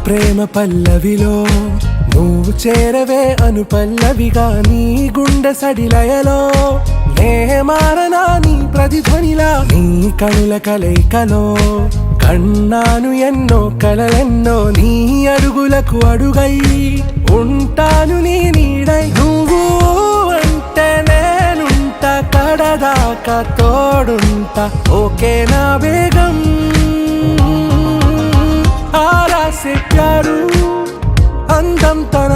ప్రేమ పల్లవిలో నువ్వు చేరవే అను పల్లవిగా నీ గుండె సడిలయలో నే మారనా నీ ప్రతిధ్వనిలా నీ కనుల కలయికలో కన్నాను ఎన్నో కలలెన్నో నీ అడుగులకు అడుగై ఉంటాను నీ నీడై నువ్వు అంటే నేనుంట కడదాకా తోడుంటా ఓకే నా వేగం ఆరా से प्यारू అందం తన